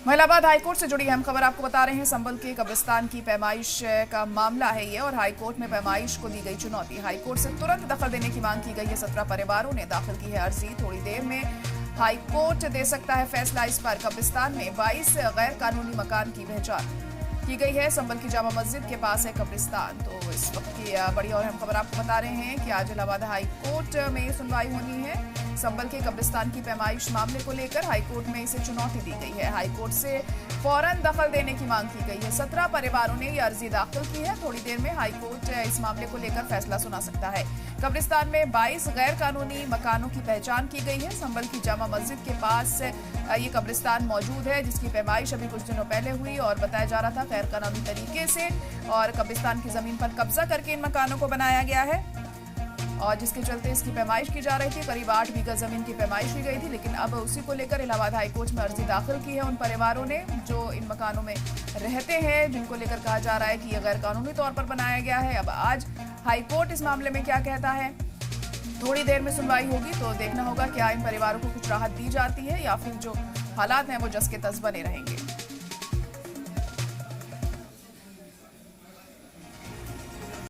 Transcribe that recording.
Allahabad high court से जुड़ी अहम खबर आपको बता रहे हैं। संबल के कब्रिस्तान की पैमाइश का मामला है ये और हाईकोर्ट में पैमाइश को दी गई चुनौती। हाईकोर्ट से तुरंत दखल देने की मांग की गई है। 17 परिवारों ने दाखिल की है अर्जी। थोड़ी देर में हाईकोर्ट दे सकता है फैसला इस पर। कब्रिस्तान में 22 गैर कानूनी मकान की पहचान की गई है। संबल की जामा मस्जिद के पास है कब्रिस्तान। तो इस वक्त की बड़ी और अहम खबर आपको बता रहे हैं कि आज इलाहाबाद हाईकोर्ट में सुनवाई होनी है। संबल के कब्रिस्तान की पैमाइश मामले को लेकर हाईकोर्ट में इसे चुनौती दी गई है। हाईकोर्ट से फौरन दखल देने की मांग की गई है। 17 परिवारों ने ये अर्जी दाखिल की है। थोड़ी देर में हाईकोर्ट इस मामले को लेकर फैसला सुना सकता है। कब्रिस्तान में 22 गैर कानूनी मकानों की पहचान की गई है। संबल की जामा मस्जिद के पास ये कब्रिस्तान मौजूद है, जिसकी पैमाइश अभी कुछ दिनों पहले हुई और बताया जा रहा था गैर कानूनी तरीके से और कब्रिस्तान की जमीन पर कब्जा करके इन मकानों को बनाया गया है और जिसके चलते इसकी पैमाइश की जा रही थी। करीब 8 बीघा जमीन की पैमाइश की गई थी, लेकिन अब उसी को लेकर इलाहाबाद हाईकोर्ट में अर्जी दाखिल की है उन परिवारों ने जो इन मकानों में रहते हैं, जिनको लेकर कहा जा रहा है कि यह गैर कानूनी तौर पर बनाया गया है। अब आज हाईकोर्ट इस मामले में क्या कहता है, थोड़ी देर में सुनवाई होगी तो देखना होगा क्या इन परिवारों को कुछ राहत दी जाती है या फिर जो हालात हैं वो जस के तस बने रहेंगे।